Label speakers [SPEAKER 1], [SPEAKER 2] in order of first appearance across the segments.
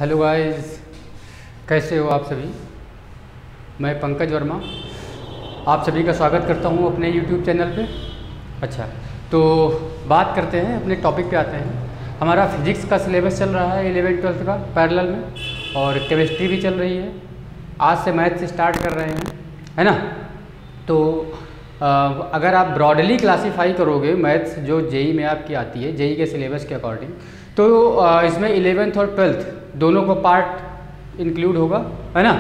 [SPEAKER 1] Hello guys, कैसे हो आप सभी। मैं पंकज वर्मा आप सभी का स्वागत करता हूं अपने यूट्यूब चैनल पे। अच्छा, तो बात करते हैं, अपने टॉपिक पे आते हैं। हमारा फिजिक्स का सिलेबस चल रहा है 11th-12th का पैरेलल में, और केमिस्ट्री भी चल रही है। आज से मैथ से स्टार्ट कर रहे हैं, है ना। तो अगर आप ब्रॉडली क्लासीफाई करोगे मैथ्स जो जेई में आपकी आती है, जेई के सिलेबस के अकॉर्डिंग, तो इसमें 11th और 12th दोनों को पार्ट इंक्लूड होगा, है ना।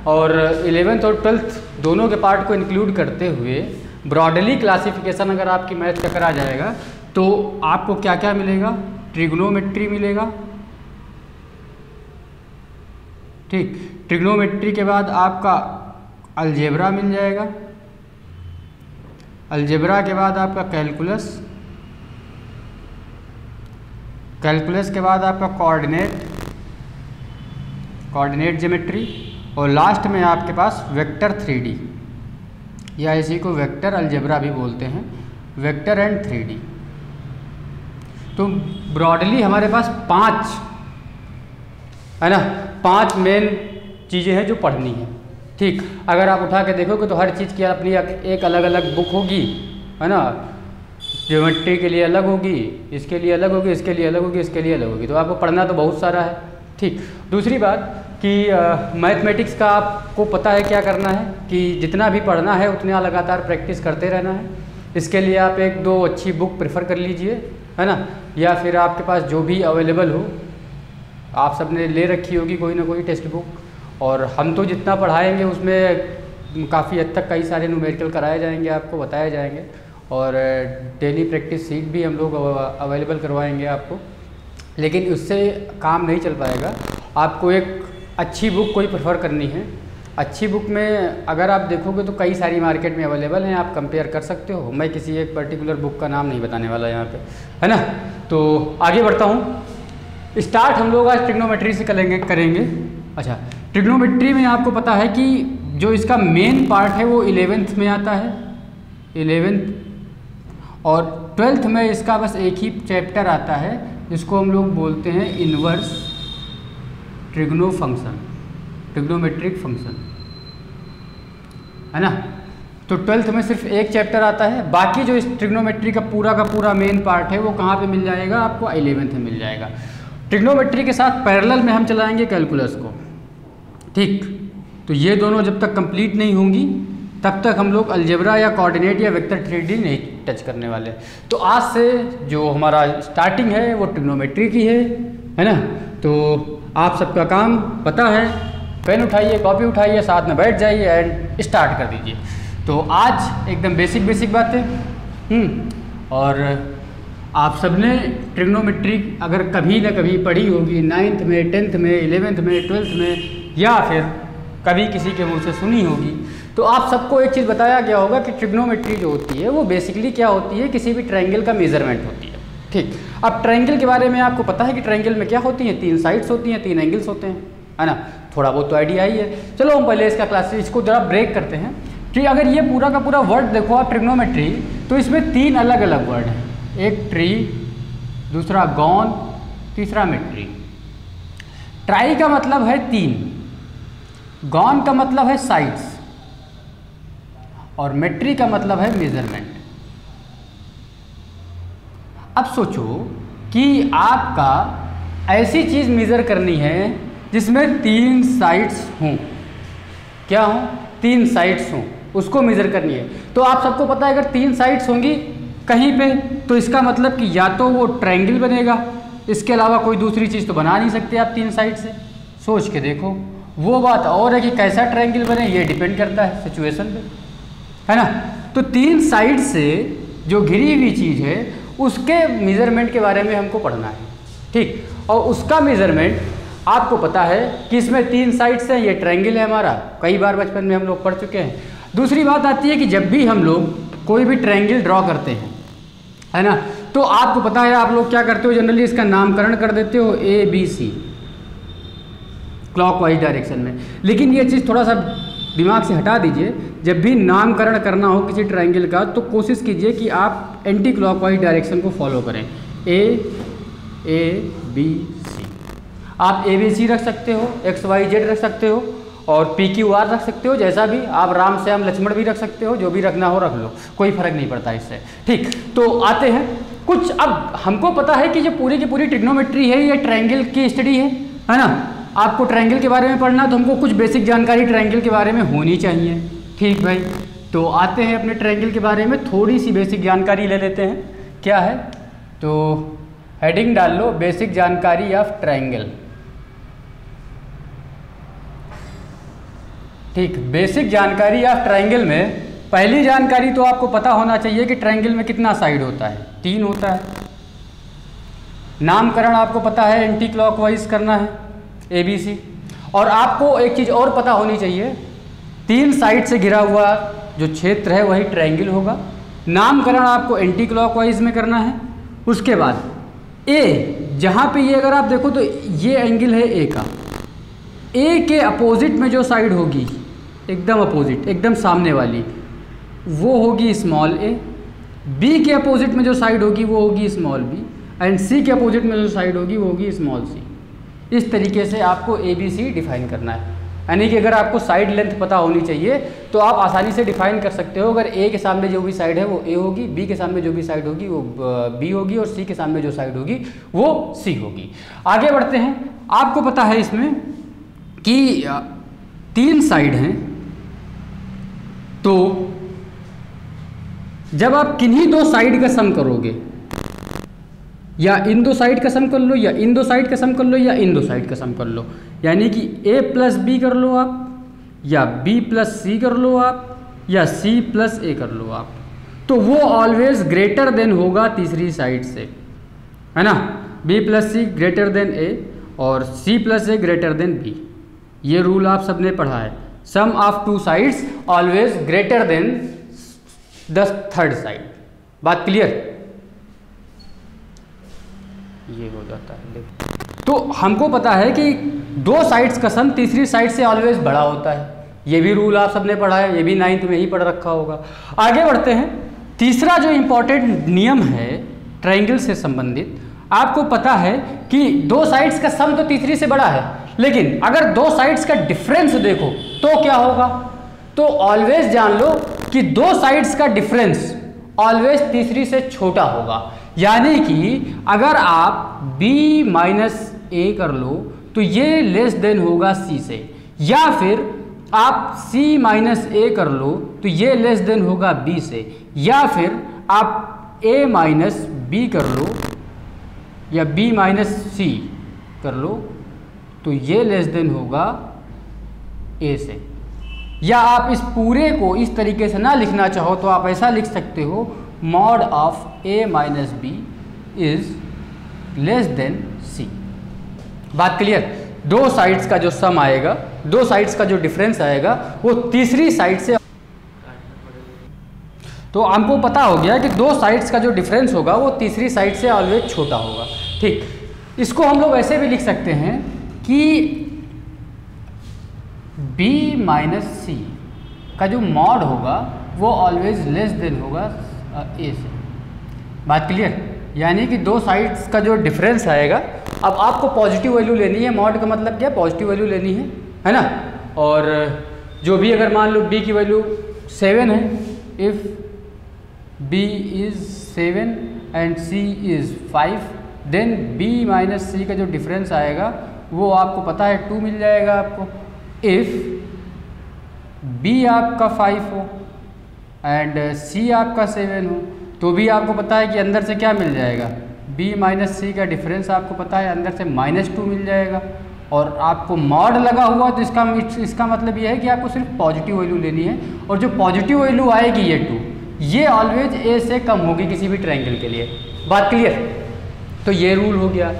[SPEAKER 1] और 11th और 12th दोनों के पार्ट को इंक्लूड करते हुए ब्रॉडली क्लासिफिकेशन अगर आपकी मैथ का करा जाएगा तो आपको क्या क्या मिलेगा। ट्रिग्नोमेट्री मिलेगा, ठीक। ट्रिग्नोमेट्री के बाद आपका अलजेब्रा मिल जाएगा। अलजेब्रा के बाद आपका कैलकुलस, कैलकुलस के बाद आपका कोऑर्डिनेट ज्योमेट्री, और लास्ट में आपके पास वेक्टर 3D, या इसी को वेक्टर अलजेब्रा भी बोलते हैं, वेक्टर एंड 3D। तो ब्रॉडली हमारे पास 5, है ना, 5 मेन चीज़ें हैं जो पढ़नी है, ठीक। अगर आप उठा के देखोगे तो हर चीज़ की अपनी एक अलग अलग बुक होगी, है ना। ज्योमेट्री के लिए अलग होगी, इसके लिए अलग होगी, इसके लिए अलग होगी, इसके लिए अलग होगी। तो आपको पढ़ना तो बहुत सारा है, ठीक। दूसरी बात कि मैथमेटिक्स का आपको पता है क्या करना है, कि जितना भी पढ़ना है उतना लगातार प्रैक्टिस करते रहना है। इसके लिए आप 1-2 अच्छी बुक प्रेफर कर लीजिए, है ना, या फिर आपके पास जो भी अवेलेबल हो, आप सब ने ले रखी होगी कोई ना कोई टेक्स्ट बुक। और हम तो जितना पढ़ाएंगे उसमें काफ़ी हद तक कई सारे न्यूमेरिकल कराए जाएंगे, आपको बताए जाएंगे, और डेली प्रैक्टिस सीट भी हम लोग अवेलेबल करवाएंगे आपको। लेकिन उससे काम नहीं चल पाएगा, आपको एक अच्छी बुक कोई प्रेफर करनी है। अच्छी बुक में अगर आप देखोगे तो कई सारी मार्केट में अवेलेबल हैं, आप कंपेयर कर सकते हो। मैं किसी एक पर्टिकुलर बुक का नाम नहीं बताने वाला यहाँ पे, है ना। तो आगे बढ़ता हूँ। स्टार्ट हम लोग आज ट्रिग्नोमेट्री से करेंगे। अच्छा, ट्रिग्नोमेट्री में आपको पता है कि जो इसका मेन पार्ट है वो 11th में आता है, 11th, और 12th में इसका बस एक ही चैप्टर आता है जिसको हम लोग बोलते हैं inverse trigno function, trigonometric function, है ना। तो 12th में सिर्फ एक चैप्टर आता है। बाकी जो इस ट्रिग्नोमेट्री का पूरा मेन पार्ट है वो कहाँ पे मिल जाएगा आपको, 11th में मिल जाएगा। ट्रिग्नोमेट्री के साथ पैरेलल में हम चलाएंगे कैलकुलस को, ठीक। तो ये दोनों जब तक कंप्लीट नहीं होंगी तब तक हम लोग अलजेब्रा या कोऑर्डिनेट या वेक्टर 3D नहीं टच करने वाले। तो आज से जो हमारा स्टार्टिंग है वो ट्रिग्नोमेट्री की है ना। तो आप सबका काम पता है, पेन उठाइए, कॉपी उठाइए, साथ में बैठ जाइए एंड स्टार्ट कर दीजिए। तो आज एकदम बेसिक बातें, और आप सबने ट्रिग्नोमेट्री अगर कभी ना कभी पढ़ी होगी 9th में, 10th में, 11th में, 12th में, या फिर कभी किसी के मुंह से सुनी होगी, तो आप सबको एक चीज़ बताया गया होगा कि ट्रिग्नोमेट्री जो होती है वो बेसिकली क्या होती है, किसी भी ट्रायंगल का मेजरमेंट होती है, ठीक। अब ट्रायंगल के बारे में आपको पता है कि ट्रायंगल में क्या होती हैं, 3 साइड्स होती हैं, 3 एंगल्स होते हैं, है ना। थोड़ा बहुत तो आइडिया ही है। चलो हम पहले इसका क्लास इसको जरा ब्रेक करते हैं कि अगर ये पूरा का पूरा वर्ड देखो आप ट्रिग्नोमेट्री, तो इसमें 3 अलग अलग वर्ड हैं, एक ट्री, दूसरा गॉन, तीसरा मेट्री। ट्राई का मतलब है 3, गॉन का मतलब है साइड्स, और मेट्री का मतलब है मेजरमेंट। अब सोचो कि आपका ऐसी चीज़ मेज़र करनी है जिसमें 3 साइड्स हों, क्या हों, 3 साइड्स हों, उसको मेज़र करनी है। तो आप सबको पता है अगर 3 साइड्स होंगी कहीं पे, तो इसका मतलब कि या तो वो ट्रायंगल बनेगा, इसके अलावा कोई दूसरी चीज़ तो बना नहीं सकते आप 3 साइड से। सोच के देखो, वो बात और है कि कैसा ट्रायंगल बने, ये डिपेंड करता है सिचुएशन पे, है ना। तो 3 साइड से जो घिरी हुई चीज़ है उसके मेज़रमेंट के बारे में हमको पढ़ना है, ठीक। और उसका मेज़रमेंट आपको पता है कि इसमें 3 साइड्स हैं, ये ट्रायंगल है हमारा, कई बार बचपन में हम लोग पढ़ चुके हैं। दूसरी बात आती है कि जब भी हम लोग कोई भी ट्रायंगल ड्रॉ करते हैं, है ना, तो आपको पता है आप लोग क्या करते हो, जनरली इसका नामकरण कर देते हो ABC क्लॉकवाइज डायरेक्शन में। लेकिन ये चीज़ थोड़ा सा दिमाग से हटा दीजिए, जब भी नामकरण करना हो किसी ट्रायंगल का तो कोशिश कीजिए कि आप एंटी क्लॉकवाइज डायरेक्शन को फॉलो करें, A, B, C। आप ABC रख सकते हो, XYZ रख सकते हो और PQR रख सकते हो, जैसा भी आप राम श्याम लक्ष्मण भी रख सकते हो, जो भी रखना हो रख लो, कोई फर्क नहीं पड़ता इससे। ठीक, तो आते हैं कुछ, अब हमको पता है कि जो पूरी की पूरी ट्रिग्नोमेट्री है ये ट्रायंगल की स्टडी है ना। आपको ट्रायंगल के बारे में पढ़ना तो हमको कुछ बेसिक जानकारी ट्रायंगल के बारे में होनी चाहिए। ठीक भाई, तो आते हैं अपने ट्रायंगल के बारे में थोड़ी सी बेसिक जानकारी ले लेते हैं। क्या है, तो हेडिंग डाल लो बेसिक जानकारी ऑफ ट्रायंगल। ठीक, बेसिक जानकारी ऑफ ट्रायंगल में पहली जानकारी तो आपको पता होना चाहिए कि ट्रायंगल में कितना साइड होता है, 3 होता है। नामकरण आपको पता है, एंटी क्लॉकवाइज करना है ABC। और आपको एक चीज़ और पता होनी चाहिए, 3 साइड से घिरा हुआ जो क्षेत्र है वही ट्रायंगल होगा। नामकरण आपको एंटी क्लॉकवाइज में करना है। उसके बाद A, जहाँ पे ये अगर आप देखो तो ये एंगल है A का, A के अपोजिट में जो साइड होगी, एकदम अपोजिट, एकदम सामने वाली, वो होगी स्मॉल a। B के अपोजिट में जो साइड होगी वो होगी स्मॉल b, एंड C के अपोजिट में जो साइड होगी वो होगी स्मॉल c। इस तरीके से आपको ABC डिफाइन करना है। यानी कि अगर आपको साइड लेंथ पता होनी चाहिए तो आप आसानी से डिफाइन कर सकते हो। अगर A के सामने जो भी साइड है वो A होगी, B के सामने जो भी साइड होगी वो B होगी, और C के सामने जो साइड होगी वो C होगी। आगे बढ़ते हैं। आपको पता है इसमें कि 3 साइड हैं, तो जब आप किन्हीं 2 साइड का सम करोगे, या इन 2 साइड का सम कर लो, या इन 2 साइड का सम कर लो, या इन 2 साइड का सम कर लो, यानी कि A प्लस B कर लो आप, या B प्लस C कर लो आप, या C प्लस A कर लो आप, तो वो ऑलवेज ग्रेटर देन होगा तीसरी साइड से, है ना। B plus C greater than A और C plus A greater than B। ये रूल आप सबने पढ़ा है, sum of 2 sides always greater than the third side. बात क्लियर? ये हो जाता है। तो हमको पता है कि 2 साइड्स का सम तीसरी साइड से ऑलवेज बड़ा होता है। ये भी रूल आप सबने पढ़ा है, ये भी 9th में ही पढ़ रखा होगा। आगे बढ़ते हैं। तीसरा जो इंपॉर्टेंट नियम है ट्रायंगल से संबंधित, आपको पता है कि 2 साइड्स का सम तो तीसरी से बड़ा है, लेकिन अगर 2 साइड्स का डिफरेंस देखो तो क्या होगा। तो ऑलवेज जान लो कि 2 साइड्स का डिफरेंस ऑलवेज तीसरी से छोटा होगा। यानी कि अगर आप B माइनस A कर लो तो ये लेस देन होगा C से, या फिर आप C माइनस A कर लो तो ये लेस देन होगा B से, या फिर आप A माइनस B कर लो या B माइनस C कर लो तो ये लेस देन होगा A से। या आप इस पूरे को इस तरीके से ना लिखना चाहो तो आप ऐसा लिख सकते हो, mod of A minus B is less than C। बात क्लियर? 2 साइड्स का जो सम आएगा, 2 साइड्स का जो डिफरेंस आएगा वो तीसरी साइड से, तो हमको पता हो गया कि 2 साइड्स का जो डिफरेंस होगा वो तीसरी साइड से ऑलवेज छोटा होगा। ठीक, इसको हम लोग ऐसे भी लिख सकते हैं कि B माइनस C का जो मॉड होगा वो ऑलवेज लेस देन होगा A से। बात क्लियर? यानी कि 2 साइड्स का जो डिफरेंस आएगा, अब आपको पॉजिटिव वैल्यू लेनी है। मॉड का मतलब क्या? पॉजिटिव वैल्यू लेनी है ना। और जो भी अगर मान लो B की वैल्यू 7 है, if B is 7 and C is 5, then B minus C का जो डिफरेंस आएगा वो आपको पता है 2 मिल जाएगा आपको। इफ़ B आपका 5 हो एंड C आपका 7 हो तो भी आपको पता है कि अंदर से क्या मिल जाएगा, B माइनस C का डिफरेंस आपको पता है अंदर से -2 मिल जाएगा। और आपको मॉड लगा हुआ तो इसका मतलब ये है कि आपको सिर्फ पॉजिटिव वैल्यू लेनी है, और जो पॉजिटिव वैल्यू आएगी ये 2, ये ऑलवेज A से कम होगी किसी भी ट्रायंगल के लिए। बात क्लियर? तो ये रूल हो गया।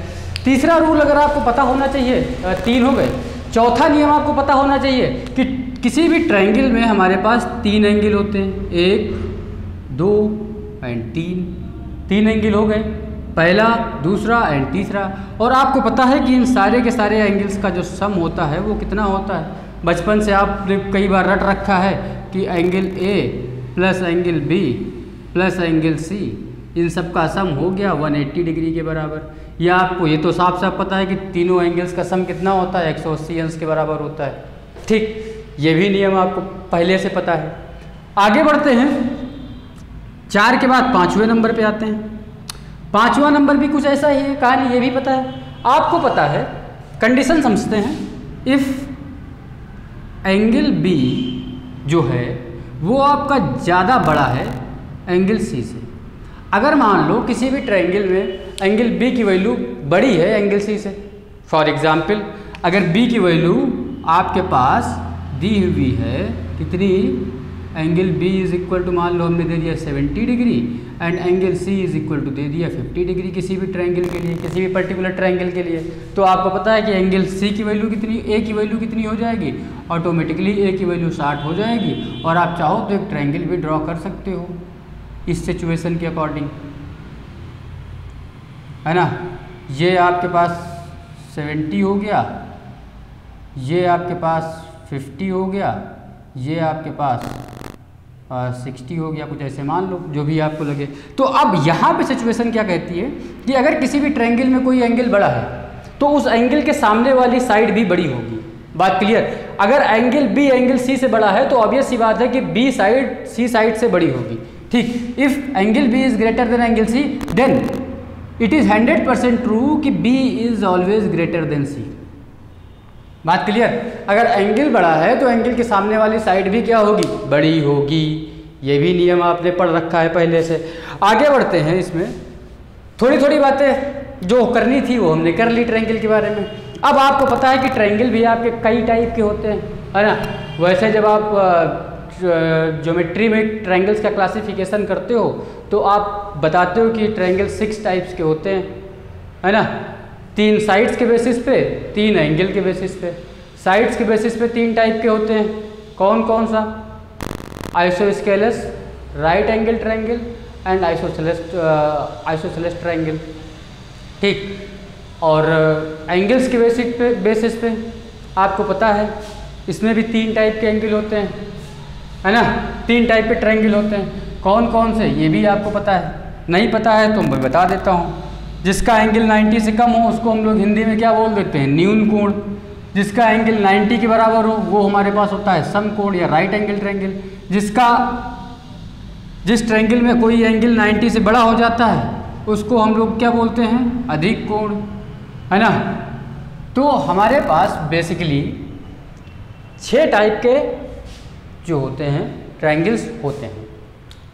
[SPEAKER 1] तीसरा रूल अगर आपको पता होना चाहिए, 3 हो गए। चौथा नियम आपको पता होना चाहिए कि किसी भी ट्रायंगल में हमारे पास 3 एंगल होते हैं, 1, 2 एंड 3 एंगल हो गए, पहला, दूसरा एंड तीसरा। और आपको पता है कि इन सारे के सारे एंगल्स का जो सम होता है वो कितना होता है। बचपन से आपने कई बार रट रखा है कि angle A plus angle B plus angle C, इन सब का सम हो गया 180 डिग्री के बराबर। या आपको ये तो साफ साफ पता है कि तीनों एंगल्स का सम कितना होता है, 180 अंश के बराबर होता है। ठीक, ये भी नियम आपको पहले से पता है। आगे बढ़ते हैं, 4 के बाद 5वें नंबर पे आते हैं। 5वां नंबर भी कुछ ऐसा ही है, कहानी ये भी पता है आपको, पता है कंडीशन समझते हैं। इफ़ एंगल बी जो है वो आपका ज़्यादा बड़ा है एंगल सी से, अगर मान लो किसी भी ट्रायंगल में एंगल बी की वैल्यू बड़ी है एंगल सी से, फॉर एग्जांपल अगर बी की वैल्यू आपके पास दी हुई है कितनी, angle B is equal to मान लो हमने दे दिया 70 degree and angle C is equal to दे दिया 50 डिग्री किसी भी ट्रायंगल के लिए, किसी भी पर्टिकुलर ट्रायंगल के लिए, तो आपको पता है कि एंगल सी की वैल्यू कितनी, ए की वैल्यू कितनी हो जाएगी, ऑटोमेटिकली ए की वैल्यू 60 हो जाएगी। और आप चाहो तो एक ट्रायंगल भी ड्रॉ कर सकते हो इस सिचुएशन के अकॉर्डिंग, है ना। ये आपके पास 70 हो गया, ये आपके पास 50 हो गया, ये आपके पास 60 हो गया, कुछ ऐसे मान लो जो भी आपको लगे। तो अब यहाँ पे सिचुएशन क्या कहती है कि अगर किसी भी ट्रायंगल में कोई एंगल बड़ा है तो उस एंगल के सामने वाली साइड भी बड़ी होगी। बात क्लियर? अगर एंगल बी एंगल सी से बड़ा है तो ऑब्वियस सी बात है कि बी साइड सी साइड से बड़ी होगी। ठीक, if angle B is greater than angle C then it is 100% true कि B is always greater than C. बात क्लियर? अगर एंगल बड़ा है तो एंगल के सामने वाली साइड भी क्या होगी, बड़ी होगी। ये भी नियम आपने पढ़ रखा है पहले से। आगे बढ़ते हैं, इसमें थोड़ी थोड़ी बातें जो करनी थी वो हमने कर ली ट्रायंगल के बारे में। अब आपको पता है कि ट्रायंगल भी आपके कई टाइप के होते हैं, है ना। वैसे जब आप ज्योमेट्री में ट्रायंगल्स का क्लासिफिकेशन करते हो तो आप बताते हो कि ट्रायंगल 6 टाइप्स के होते हैं, है ना। 3 साइड्स के बेसिस पे, 3 एंगल के बेसिस पे। साइड्स के बेसिस पे 3 टाइप के होते हैं, कौन कौन सा, isosceles, right angle triangle and isosceles triangle. ठीक, और एंगल्स के बेसिस पे आपको पता है इसमें भी 3 टाइप के एंगल होते हैं, है ना। 3 टाइप के ट्रायंगल होते हैं, कौन कौन से ये भी आपको पता है। नहीं पता है तो मैं बता देता हूँ। जिसका एंगल 90 से कम हो उसको हम लोग हिंदी में क्या बोल देते हैं, न्यून कोण। जिसका एंगल 90 के बराबर हो वो हमारे पास होता है समकोण या राइट एंगल ट्रायंगल। जिस ट्रायंगल में कोई एंगल 90 से बड़ा हो जाता है उसको हम लोग क्या बोलते हैं, अधिक कोण, है ना। तो हमारे पास बेसिकली 6 टाइप के जो होते हैं ट्रायंगल्स होते हैं।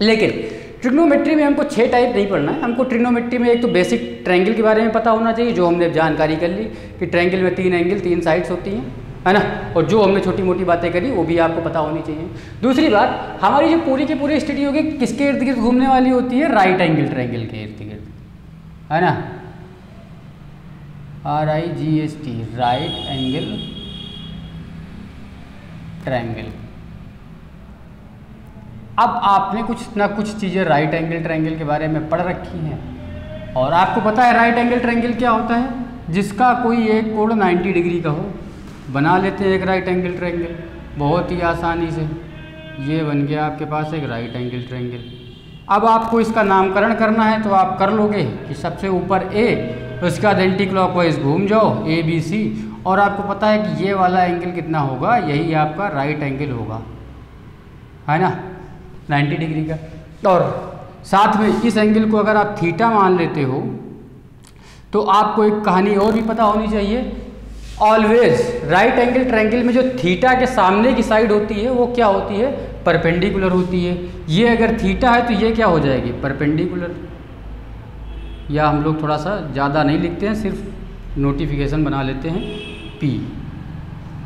[SPEAKER 1] लेकिन ट्रिग्नोमेट्री में हमको 6 टाइप नहीं पढ़ना है। हमको ट्रिग्नोमेट्री में एक तो बेसिक ट्रायंगल के बारे में पता होना चाहिए, जो हमने जानकारी कर ली कि ट्रायंगल में 3 एंगल 3 साइड्स होती हैं, है ना। और जो हमने छोटी मोटी बातें करी वो भी आपको पता होनी चाहिए। दूसरी बात, हमारी जो पूरी की पूरी स्टडी होगी किसके इर्द गिर्द घूमने वाली होती है, राइट एंगल ट्रायंगल के इर्द गिर्द, है ना। RIGST, right angle triangle. अब आपने कुछ ना कुछ चीज़ें राइट एंगल ट्रायंगल के बारे में पढ़ रखी हैं और आपको पता है राइट एंगल ट्रायंगल क्या होता है, जिसका कोई एक कोण 90 डिग्री का हो। बना लेते हैं एक राइट एंगल ट्रायंगल बहुत ही आसानी से। ये बन गया आपके पास एक राइट एंगल ट्रायंगल। अब आपको इसका नामकरण करना है तो आप कर लोगे कि सबसे ऊपर ए, उसके बाद एंटी क्लॉकवाइज घूम जाओ ABC, और आपको पता है कि ये वाला एंगल कितना होगा, यही आपका राइट एंगल होगा, है ना, 90 डिग्री का। और साथ में इस एंगल को अगर आप थीटा मान लेते हो तो आपको एक कहानी और भी पता होनी चाहिए। ऑलवेज राइट एंगल ट्रायंगल में जो थीटा के सामने की साइड होती है वो क्या होती है, परपेंडिकुलर होती है। ये अगर थीटा है तो ये क्या हो जाएगी, परपेंडिकुलर। या हम लोग थोड़ा सा ज़्यादा नहीं लिखते हैं, सिर्फ नोटिफिकेशन बना लेते हैं P।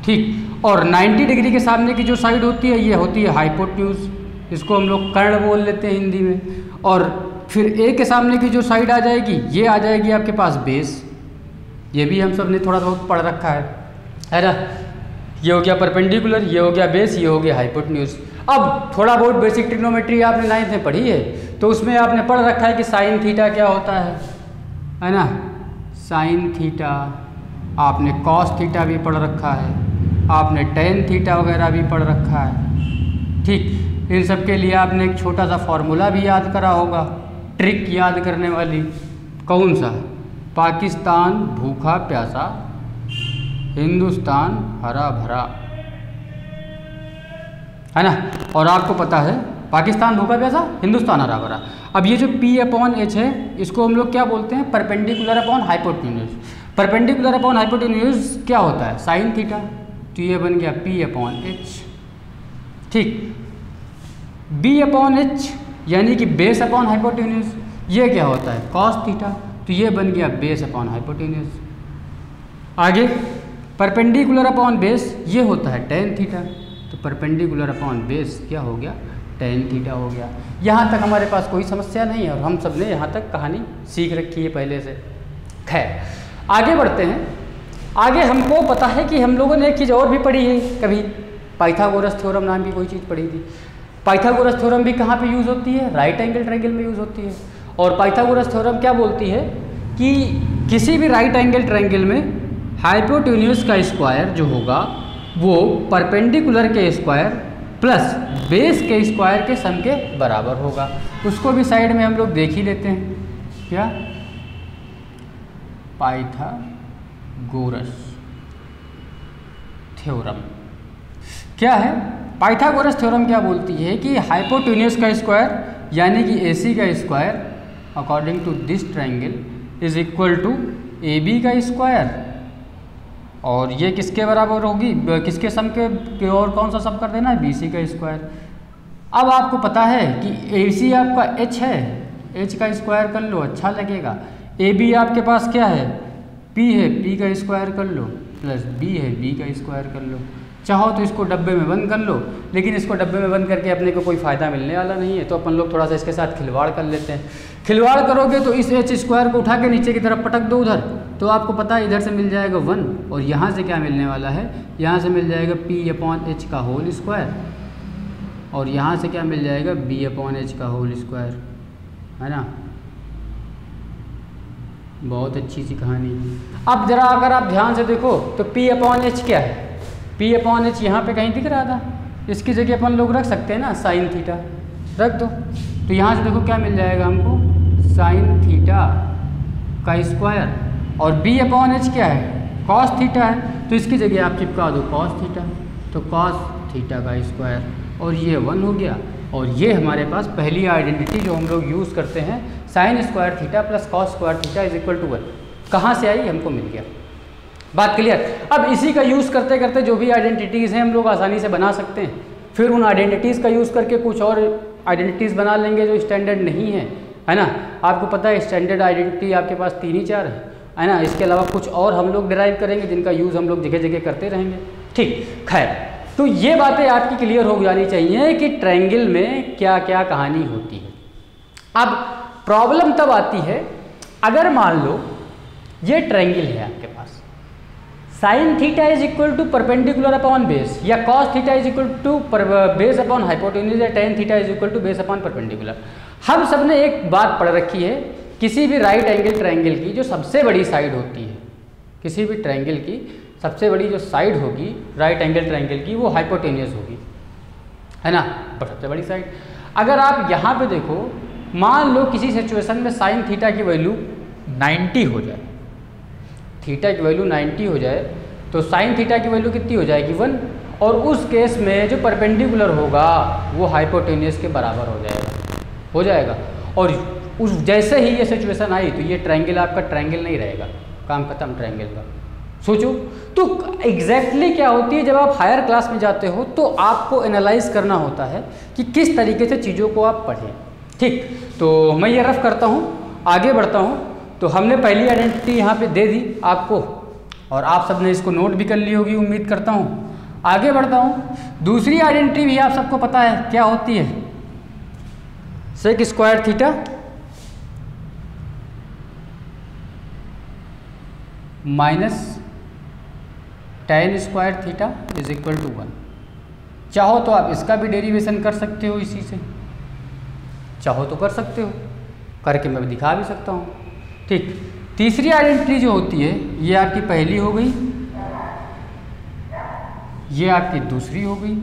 [SPEAKER 1] ठीक, और 90 डिग्री के सामने की जो साइड होती है ये होती है हाइपोटेन्यूज, इसको हम लोग कर्ण बोल लेते हैं हिंदी में। और फिर ए के सामने की जो साइड आ जाएगी ये आ जाएगी आपके पास बेस। ये भी हम सब ने थोड़ा बहुत पढ़ रखा है ना। ये हो गया परपेंडिकुलर, ये हो गया बेस, ये हो गया हाइपोटेन्यूज। अब थोड़ा बहुत बेसिक ट्रिग्नोमेट्री आपने 9th में पढ़ी है तो उसमें आपने पढ़ रखा है कि साइन थीटा क्या होता है ना। साइन थीटा, आपने कॉस थीटा भी पढ़ रखा है, आपने टेन थीटा वगैरह भी पढ़ रखा है। ठीक, इन सब के लिए आपने एक छोटा सा फॉर्मूला भी याद करा होगा, ट्रिक याद करने वाली। कौन सा, पाकिस्तान भूखा प्यासा, हिंदुस्तान हरा भरा, है ना। और आपको पता है पाकिस्तान भूखा प्यासा, हिंदुस्तान हरा भरा। अब ये जो P/H है इसको हम लोग क्या बोलते हैं, perpendicular upon hypotenuse. Perpendicular upon hypotenuse क्या होता है, साइन थीटा। तो ये बन गया P/H। ठीक, B/H यानी कि बेस अपॉन हाइपोटेन्यूज, ये क्या होता है, कॉस थीटा। तो ये बन गया बेस अपॉन हाइपोटेन्यूज। आगे परपेंडिकुलर अपॉन बेस ये होता है टेन थीटा। तो परपेंडिकुलर अपॉन बेस क्या हो गया, टेन थीटा हो गया। यहाँ तक हमारे पास कोई समस्या नहीं है और हम सब ने यहाँ तक कहानी सीख रखी है पहले से। खैर आगे बढ़ते हैं। आगे हमको पता है कि हम लोगों ने एक चीज़ और भी पढ़ी है कभी, पाइथागोरस थ्योरम नाम की कोई चीज़ पढ़ी थी। पाइथागोरस थ्योरम भी कहाँ पे यूज़ होती है, राइट एंगल ट्रायंगल में यूज़ होती है। और पाइथागोरस थ्योरम क्या बोलती है कि किसी भी राइट एंगल ट्रायंगल में हाइपोटेन्यूज का स्क्वायर जो होगा वो परपेंडिकुलर के स्क्वायर प्लस बेस के स्क्वायर के सम के बराबर होगा। उसको भी साइड में हम लोग देख ही लेते हैं। क्या, पाइथागोरस थ्योरम क्या है। पाइथागोरस थ्योरम क्या बोलती है कि हाइपोटेन्यूज का स्क्वायर यानी कि AC का square according to this triangle is equal to AB का स्क्वायर। और ये किसके बराबर होगी, किसके सम के और कौन सा सम कर देना है, BC का स्क्वायर। अब आपको पता है कि AC आपका H है, H का स्क्वायर कर लो अच्छा लगेगा। AB आपके पास क्या है, P है, P का स्क्वायर कर लो, प्लस B है, B का स्क्वायर कर लो। चाहो तो इसको डब्बे में बंद कर लो, लेकिन इसको डब्बे में बंद करके अपने को कोई फ़ायदा मिलने वाला नहीं है, तो अपन लोग थोड़ा सा इसके साथ खिलवाड़ कर लेते हैं। खिलवाड़ करोगे तो इस H स्क्वायर को उठा के नीचे की तरफ पटक दो उधर, तो आपको पता है इधर से मिल जाएगा 1 और यहाँ से क्या मिलने वाला है, यहाँ से मिल जाएगा P/H का होल स्क्वायर और यहाँ से क्या मिल जाएगा, B/H का होल स्क्वायर, है ना। बहुत अच्छी सी कहानी है। अब ज़रा अगर आप ध्यान से देखो तो P/H क्या है, P/H यहाँ पे कहीं दिख रहा था, इसकी जगह अपन लोग रख सकते हैं ना साइन थीटा, रख दो। तो यहाँ से देखो क्या मिल जाएगा हमको, साइन थीटा का स्क्वायर और B/H क्या है, कॉस थीटा है, तो इसकी जगह आप चिपका दो कॉस थीटा, तो कॉस थीटा का स्क्वायर और ये 1 हो गया। और ये हमारे पास पहली आइडेंटिटी जो हम लोग यूज़ करते हैं, sine square theta plus cos square theta is equal to 1, कहाँ से आई, हमको मिल गया। बात क्लियर। अब इसी का यूज़ करते करते जो भी आइडेंटिटीज़ हैं हम लोग आसानी से बना सकते हैं, फिर उन आइडेंटिटीज़ का यूज़ करके कुछ और आइडेंटिटीज़ बना लेंगे जो स्टैंडर्ड नहीं है ना। आपको पता है स्टैंडर्ड आइडेंटिटी आपके पास 3 ही 4 है ना। इसके अलावा कुछ और हम लोग डिराइव करेंगे जिनका यूज़ हम लोग जगह जगह करते रहेंगे। ठीक, खैर तो ये बातें आपकी क्लियर हो जानी चाहिए कि ट्रायंगल में क्या क्या कहानी होती है। अब प्रॉब्लम तब आती है अगर मान लो ये ट्रायंगल है आपके पास, sine theta is equal to perpendicular upon base या cos theta is equal to base upon hypotenuse या tan theta is equal to base upon perpendicular. हम सब ने एक बात पढ़ रखी है, किसी भी राइट एंगल ट्रायंगल की जो सबसे बड़ी साइड होती है, किसी भी ट्रायंगल की सबसे बड़ी जो साइड होगी राइट एंगल ट्रायंगल की वो हाइपोटेन्यूज होगी, है ना, पर सबसे बड़ी साइड। अगर आप यहाँ पे देखो, मान लो किसी सिचुएशन में साइन थीटा की वैल्यू 90 हो जाए, थीटा की वैल्यू 90 हो जाए तो साइन थीटा की वैल्यू कितनी हो जाएगी, 1। और उस केस में जो परपेंडिकुलर होगा वो हाइपोटेन्यूज के बराबर हो जाएगा। और उस जैसे ही ये सिचुएशन आई तो ये ट्रायंगल आपका ट्रायंगल नहीं रहेगा, काम खत्म ट्रायंगल का। सोचो तो एग्जैक्टली क्या होती है, जब आप हायर क्लास में जाते हो तो आपको एनालाइज करना होता है कि किस तरीके से चीज़ों को आप पढ़ें। ठीक, तो मैं ये रफ करता हूँ, आगे बढ़ता हूँ। तो हमने पहली आइडेंटिटी यहाँ पे दे दी आपको और आप सबने इसको नोट भी कर ली होगी उम्मीद करता हूँ। आगे बढ़ता हूँ, दूसरी आइडेंटिटी भी आप सबको पता है क्या होती है, sec square theta minus tan square theta is equal to 1। चाहो तो आप इसका भी डेरिवेशन कर सकते हो, इसी से चाहो तो कर सकते हो, करके मैं दिखा भी सकता हूँ। ठीक, तीसरी आइडेंटिटी जो होती है ये आपकी पहली हो गई, ये आपकी दूसरी हो गई।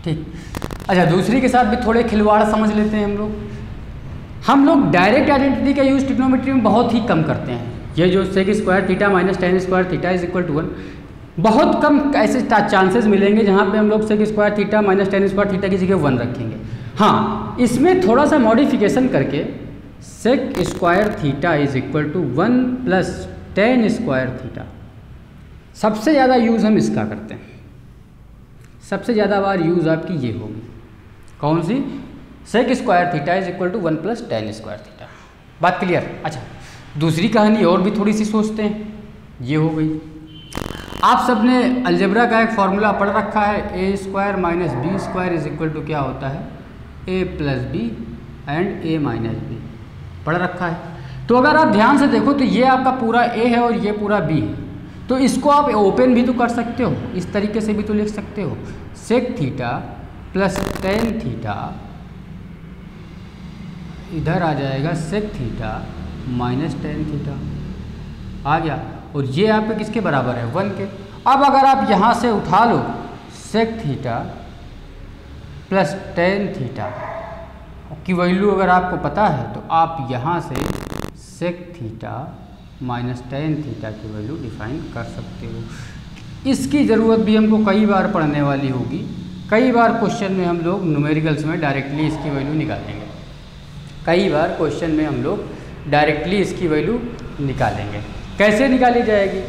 [SPEAKER 1] ठीक, अच्छा दूसरी के साथ भी थोड़े खिलवाड़ समझ लेते हैं हम लोग। हम लोग डायरेक्ट आइडेंटिटी का यूज़ ट्रिग्नोमेट्री में बहुत ही कम करते हैं। ये जो sec square theta minus tan square theta is equal to 1, बहुत कम ऐसे चांसेस मिलेंगे जहाँ पे हम लोग sec square theta minus tan square theta की जगह 1 रखेंगे। हाँ, इसमें थोड़ा सा मॉडिफिकेशन करके sec square theta is equal to 1 plus tan square theta, सबसे ज़्यादा यूज़ हम इसका करते हैं। सबसे ज़्यादा बार यूज़ आपकी ये होगी, कौन सी? Sec square theta is equal to 1 plus tan square theta. बात क्लियर? अच्छा, दूसरी कहानी और भी थोड़ी सी सोचते हैं। ये हो गई, आप सबने अलजेब्रा का एक फॉर्मूला पढ़ रखा है, A square minus B square is equal to क्या होता है? A plus B and A minus B, पढ़ रखा है। तो अगर आप ध्यान से देखो तो ये आपका पूरा ए है और ये पूरा बी है, तो इसको आप ओपन भी तो कर सकते हो, इस तरीके से भी तो लिख सकते हो, sec theta plus tan theta, इधर आ जाएगा sec theta minus tan theta, आ गया। और ये यहाँ पे किसके बराबर है? 1 के। अब अगर आप यहाँ से उठा लो sec theta plus tan theta की वैल्यू अगर आपको पता है तो आप यहाँ से sec theta minus tan theta की वैल्यू डिफाइन कर सकते हो। इसकी ज़रूरत भी हमको कई बार पढ़ने वाली होगी, कई बार क्वेश्चन में हम लोग न्यूमेरिकल्स में डायरेक्टली इसकी वैल्यू निकालेंगे, कई बार क्वेश्चन में हम लोग डायरेक्टली इसकी वैल्यू निकालेंगे। कैसे निकाली जाएगी?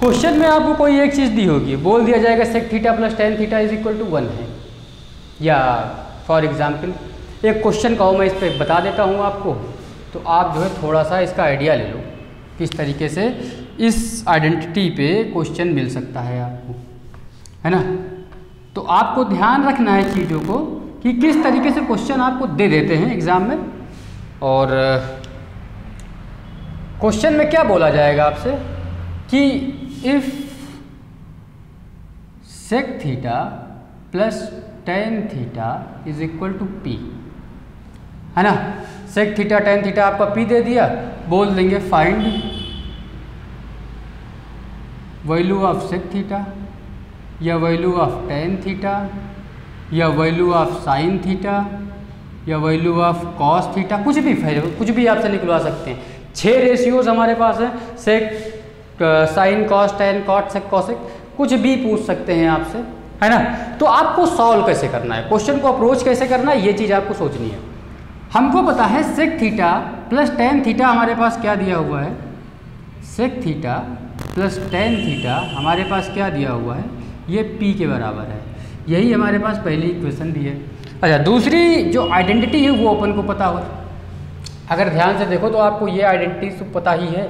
[SPEAKER 1] क्वेश्चन में आपको कोई एक चीज़ दी होगी, बोल दिया जाएगा sec theta plus tan theta is equal to 1 है, या फॉर एग्जाम्पल एक क्वेश्चन का मैं इस पर बता देता हूँ आपको, तो आप जो है थोड़ा सा इसका आइडिया ले लो किस तरीके से इस आइडेंटिटी पे क्वेश्चन मिल सकता है आपको, है ना। तो आपको ध्यान रखना है चीज़ों को कि किस तरीके से क्वेश्चन आपको दे देते हैं एग्ज़ाम में। और क्वेश्चन में क्या बोला जाएगा आपसे कि if sec theta plus tan theta is equal to p, है ना। सेक थीटा टेन थीटा आपका पी दे दिया, बोल देंगे find value of sec theta या वैल्यू ऑफ टेन थीटा या वैल्यू ऑफ साइन थीटा या वैल्यू ऑफ कॉस थीटा, कुछ भी आपसे निकलवा सकते हैं। 6 रेशियोज हमारे पास है, sec sine cos tan cot sec cosec, कुछ भी पूछ सकते हैं आपसे, है ना। तो आपको सॉल्व कैसे करना है, क्वेश्चन को अप्रोच कैसे करना है, ये चीज़ आपको सोचनी है। हमको पता है sec theta plus tan theta हमारे पास क्या दिया हुआ है, sec theta plus tan theta हमारे पास क्या दिया हुआ है, ये पी के बराबर है। यही हमारे पास पहली इक्वेशन भी है। अच्छा, दूसरी जो आइडेंटिटी है वो अपन को पता हो, अगर ध्यान से देखो तो आपको ये आइडेंटिटी तो पता ही है,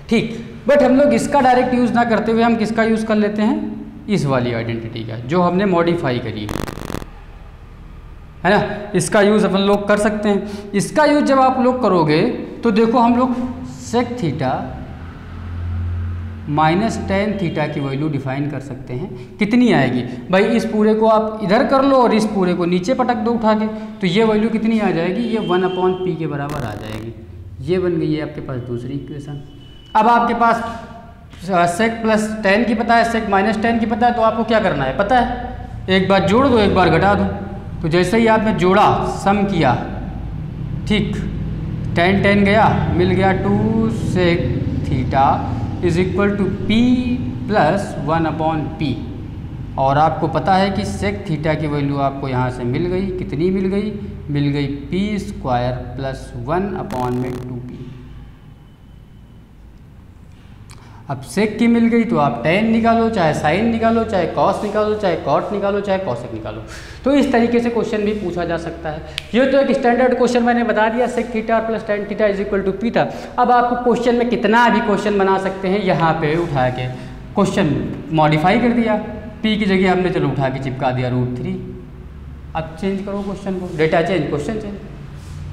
[SPEAKER 1] ठीक। बट हम लोग इसका डायरेक्ट यूज़ ना करते हुए हम किसका यूज़ कर लेते हैं, इस वाली आइडेंटिटी का जो हमने मॉडिफाई करी है ना। इसका यूज़ अपन लोग कर सकते हैं। इसका यूज़ जब आप लोग करोगे तो देखो हम लोग sec theta minus tan theta की वैल्यू डिफाइन कर सकते हैं। कितनी आएगी भाई, इस पूरे को आप इधर कर लो और इस पूरे को नीचे पटक दो उठा के, तो ये वैल्यू कितनी आ जाएगी, ये 1/p के बराबर आ जाएगी। ये बन गई है आपके पास दूसरी इक्वेशन। अब आपके पास सेक प्लस टेन की पता है, सेक माइनस टेन की पता है, तो आपको क्या करना है पता है, एक बार जोड़ दो एक बार घटा दो। तो जैसे ही आपने जोड़ा सम किया, ठीक, टेन टेन गया, मिल गया 2 sec theta is equal to p plus 1/p। और आपको पता है कि सेक थीटा की वैल्यू आपको यहाँ से मिल गई, कितनी मिल गई, मिल गई पी स्क्वायर प्लस 1/2p। अब सेक की मिल गई तो आप टेन निकालो, चाहे साइन निकालो, चाहे कॉस निकालो, चाहे कॉट निकालो, चाहे कॉसेक निकालो। तो इस तरीके से क्वेश्चन भी पूछा जा सकता है। ये तो एक स्टैंडर्ड क्वेश्चन मैंने बता दिया, sec theta plus tan theta is equal to p था। अब आपको क्वेश्चन में कितना भी क्वेश्चन बना सकते हैं, यहाँ पे उठा के क्वेश्चन मॉडिफाई कर दिया, पी की जगह हमने चलो उठा के चिपका दिया √3। अब चेंज करो क्वेश्चन को, डेटा चेंज क्वेश्चन चेंज,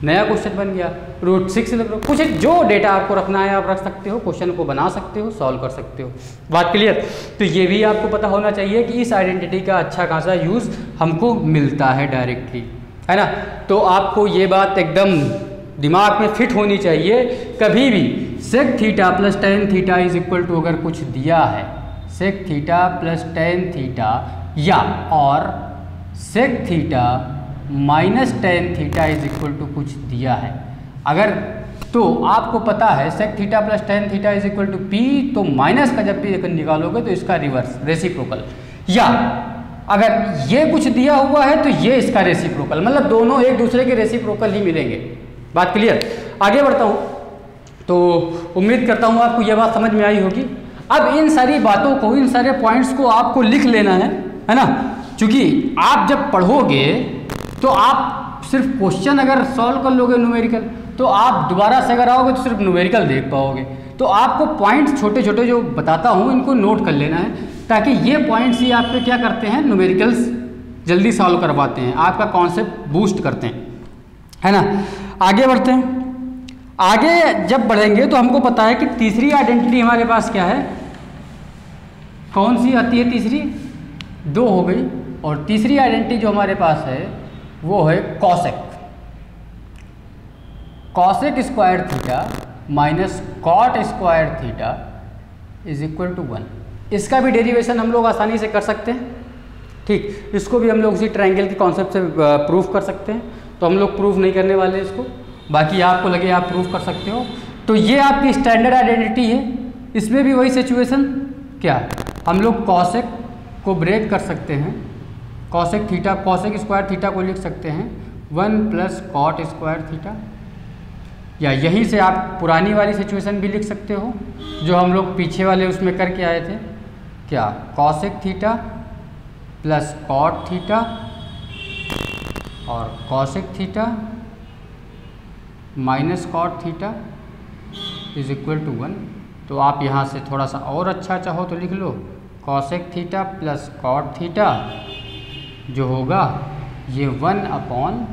[SPEAKER 1] नया क्वेश्चन बन गया, √6 लग लो, कुछ जो डेटा आपको रखना है आप रख सकते हो, क्वेश्चन को बना सकते हो, सॉल्व कर सकते हो। बात क्लियर? तो ये भी आपको पता होना चाहिए कि इस आइडेंटिटी का अच्छा खासा यूज़ हमको मिलता है डायरेक्टली, है ना। तो आपको ये बात एकदम दिमाग में फिट होनी चाहिए, कभी भी sec theta plus tan theta is equal to अगर कुछ दिया है, sec theta plus tan theta या और sec theta minus tan theta is equal to कुछ दिया है, अगर तो आपको पता है sec theta plus tan theta is equal to p, तो माइनस का जब भी निकालोगे तो इसका रिवर्स रेसिप्रोकल, या अगर ये कुछ दिया हुआ है तो ये इसका रेसिप्रोकल, मतलब दोनों एक दूसरे के रेसिप्रोकल ही मिलेंगे। बात क्लियर? आगे बढ़ता हूँ, तो उम्मीद करता हूँ आपको यह बात समझ में आई होगी। अब इन सारी बातों को, इन सारे पॉइंट्स को आपको लिख लेना है ना, क्योंकि आप जब पढ़ोगे तो आप सिर्फ क्वेश्चन अगर सॉल्व कर लोगे न्यूमेरिकल, तो आप दोबारा से अगर आओगे तो सिर्फ न्यूमेरिकल देख पाओगे। तो आपको पॉइंट्स छोटे छोटे जो बताता हूँ इनको नोट कर लेना है, ताकि ये पॉइंट्स ही आपके क्या करते हैं, न्यूमेरिकल्स जल्दी सॉल्व करवाते हैं, आपका कॉन्सेप्ट बूस्ट करते हैं, है ना। आगे बढ़ते हैं। आगे जब बढ़ेंगे तो हमको पता है कि तीसरी आइडेंटिटी हमारे पास क्या है, कौन सी आती है तीसरी, 2 हो गई, और तीसरी आइडेंटिटी जो हमारे पास है वो है cosec. Cosec square theta minus cot square theta is equal to 1। इसका भी डेरिवेशन हम लोग आसानी से कर सकते हैं, ठीक। इसको भी हम लोग उसी ट्रायंगल के कॉन्सेप्ट से प्रूफ कर सकते हैं, तो हम लोग प्रूफ नहीं करने वाले इसको, बाकी आपको लगे आप प्रूफ कर सकते हो। तो ये आपकी स्टैंडर्ड आइडेंटिटी है, इसमें भी वही सिचुएशन क्या, हम लोग कॉसेक को ब्रेक कर सकते हैं, cosec theta, cosec square theta को लिख सकते हैं 1 प्लस कॉट स्क्वायर थीटा, या यहीं से आप पुरानी वाली सिचुएशन भी लिख सकते हो जो हम लोग पीछे वाले उसमें करके आए थे, क्या, cosec theta plus cot theta और cosec theta minus cot theta is equal to 1। तो आप यहाँ से थोड़ा सा और अच्छा चाहो तो लिख लो cosec theta plus cot theta जो होगा ये 1 upon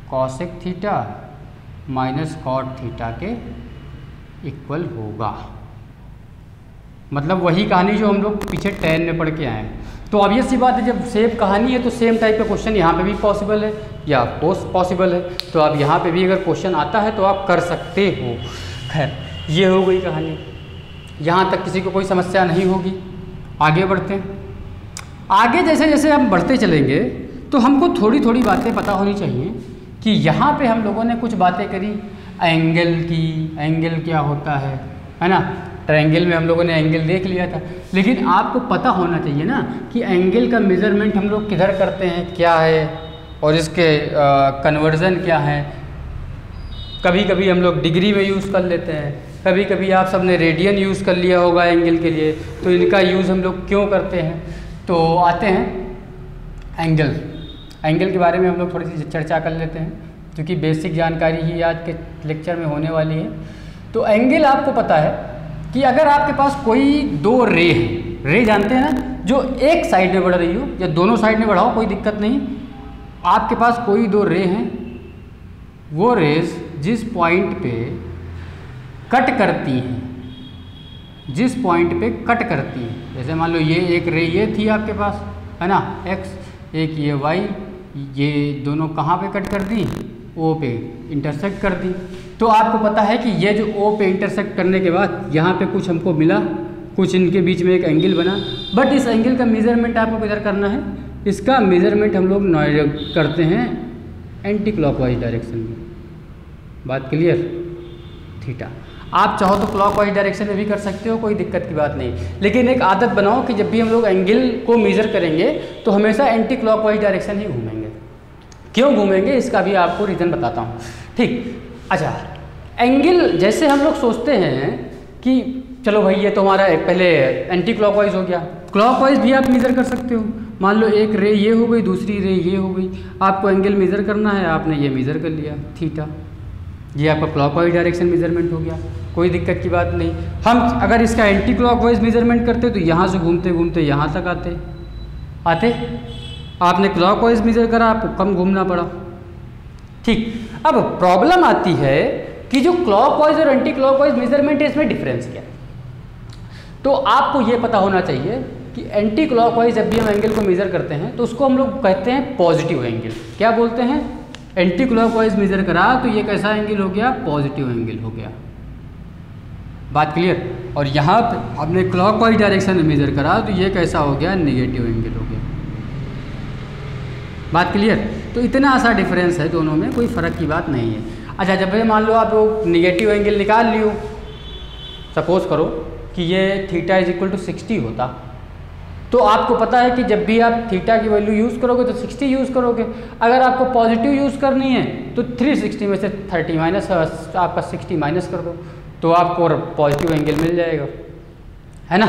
[SPEAKER 1] cosec theta minus cot theta के इक्वल होगा। मतलब वही कहानी जो हम लोग पीछे 10 में पढ़ के आए हैं। तो ऑब्वियस सी बात है, जब सेम कहानी है तो सेम टाइप का क्वेश्चन यहाँ पे भी पॉसिबल है या पॉसिबल है, तो आप यहाँ पे भी अगर क्वेश्चन आता है तो आप कर सकते हो। खैर ये हो गई कहानी, यहाँ तक किसी को कोई समस्या नहीं होगी। आगे बढ़ते हैं। आगे जैसे जैसे हम बढ़ते चलेंगे तो हमको थोड़ी थोड़ी बातें पता होनी चाहिए कि यहाँ पे हम लोगों ने कुछ बातें करी एंगल की, एंगल क्या होता है ना। ट्रायंगल में हम लोगों ने एंगल देख लिया था, लेकिन आपको पता होना चाहिए ना कि एंगल का मेज़रमेंट हम लोग किधर करते हैं, क्या है, और इसके कन्वर्जन क्या है। कभी कभी हम लोग डिग्री में यूज़ कर लेते हैं, कभी कभी आप सबने रेडियन यूज़ कर लिया होगा एंगल के लिए, तो इनका यूज़ हम लोग क्यों करते हैं। तो आते हैं एंगल। एंगल के बारे में हम लोग थोड़ी सी चर्चा कर लेते हैं, क्योंकि बेसिक जानकारी ही आज के लेक्चर में होने वाली है। तो एंगल आपको पता है कि अगर आपके पास कोई 2 रे है, रे जानते हैं ना, जो एक साइड में बढ़ रही हो या दोनों साइड में बढ़ाओ कोई दिक्कत नहीं, आपके पास कोई 2 रे हैं, वो रेज जिस पॉइंट पे कट करती हैं, जिस पॉइंट पे कट करती हैं, जैसे मान लो ये एक रे ये थी आपके पास, है ना, x, एक ये y, ये दोनों कहाँ पे कट कर दी, O पे इंटरसेक्ट कर दी। तो आपको पता है कि ये जो O पे इंटरसेक्ट करने के बाद यहाँ पे कुछ हमको मिला, कुछ इनके बीच में एक एंगल बना, बट इस एंगल का मेज़रमेंट आपको किधर करना है, इसका मेज़रमेंट हम लोग करते हैं एंटी क्लॉकवाइज डायरेक्शन में। बात क्लियर, थीटा। आप चाहो तो क्लॉकवाइज डायरेक्शन में भी कर सकते हो, कोई दिक्कत की बात नहीं, लेकिन एक आदत बनाओ कि जब भी हम लोग एंगल को मेज़र करेंगे तो हमेशा एंटी क्लॉकवाइज डायरेक्शन ही घूमेंगे। क्यों घूमेंगे इसका भी आपको रीज़न बताता हूँ, ठीक। अच्छा, एंगल जैसे हम लोग सोचते हैं कि चलो भाई ये तो हमारा पहले एंटी क्लॉकवाइज हो गया, क्लॉकवाइज भी आप मेज़र कर सकते हो। मान लो एक रे ये हो गई, दूसरी रे ये हो गई, आपको एंगल मेज़र करना है, आपने ये मेज़र कर लिया थीटा, ये आपका क्लॉकवाइज डायरेक्शन मेज़रमेंट हो गया, कोई दिक्कत की बात नहीं। हम अगर इसका एंटी क्लॉकवाइज मेज़रमेंट करते तो यहाँ से घूमते घूमते यहाँ तक आते, आपने क्लॉकवाइज मेज़र करा, आपको कम घूमना पड़ा, ठीक। अब प्रॉब्लम आती है कि जो क्लॉकवाइज और एंटी क्लॉकवाइज मेज़रमेंट है, इसमें डिफरेंस क्या है। तो आपको ये पता होना चाहिए कि एंटी क्लॉकवाइज जब भी हम एंगल को मेज़र करते हैं तो उसको हम लोग कहते हैं पॉजिटिव एंगल। क्या बोलते हैं, एंटी क्लॉकवाइज मेज़र करा तो ये कैसा एंगल हो गया, पॉजिटिव एंगल हो गया। बात क्लियर। और यहाँ पे हमने क्लॉकवाइज डायरेक्शन में मेज़र करा तो ये कैसा हो गया, नेगेटिव एंगल हो गया। बात क्लियर? तो इतना सा डिफरेंस है दोनों में, कोई फ़र्क की बात नहीं है। अच्छा, जब ये मान लो आप वो निगेटिव एंगल निकाल लियो, सपोज करो कि ये थीटा इज इक्वल टू 60 होता, तो आपको पता है कि जब भी आप थीटा की वैल्यू यूज़ करोगे तो 60 यूज़ करोगे। अगर आपको पॉजिटिव यूज़ करनी है तो 360 में से 30 माइनस आपका 60 माइनस कर दो, तो आपको पॉजिटिव एंगल मिल जाएगा, है ना?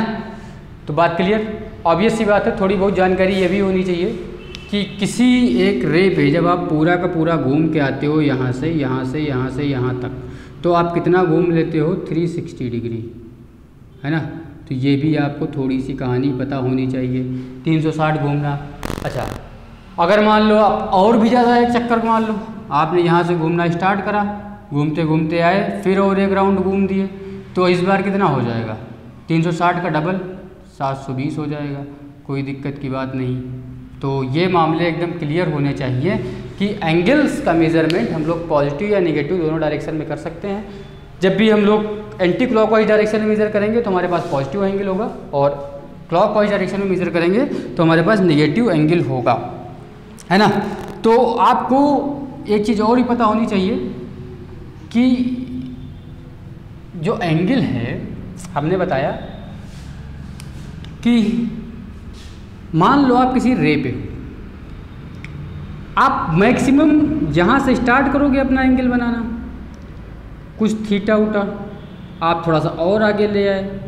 [SPEAKER 1] तो बात क्लियर? ऑब्वियस सी बात है, थोड़ी बहुत जानकारी ये भी होनी चाहिए कि किसी एक रे पे जब आप पूरा का पूरा घूम के आते हो यहाँ से यहाँ से यहाँ से यहाँ तक, तो आप कितना घूम लेते हो? 360 डिग्री, है ना? तो ये भी आपको थोड़ी सी कहानी पता होनी चाहिए। 360 घूमना। अच्छा, अगर मान लो आप और भी ज़्यादा एक चक्कर मान लो आपने यहाँ से घूमना स्टार्ट करा, घूमते घूमते आए, फिर और एक राउंड घूम दिए, तो इस बार कितना हो जाएगा? 360 का डबल 720 हो जाएगा। कोई दिक्कत की बात नहीं। तो ये मामले एकदम क्लियर होने चाहिए कि एंगल्स का मेज़रमेंट हम लोग पॉजिटिव या नेगेटिव दोनों डायरेक्शन में कर सकते हैं। जब भी हम लोग एंटी क्लॉकवाइज डायरेक्शन में मेज़र करेंगे तो हमारे पास पॉजिटिव एंगल होगा, और क्लॉकवाइज डायरेक्शन में मेज़र करेंगे तो हमारे पास नेगेटिव एंगल होगा, है ना? तो आपको एक चीज़ और ही पता होनी चाहिए कि जो एंगल है, हमने बताया कि मान लो आप किसी रे पे, आप मैक्सिमम यहाँ से स्टार्ट करोगे अपना एंगल बनाना, कुछ थीटा उठा, आप थोड़ा सा और आगे ले आए,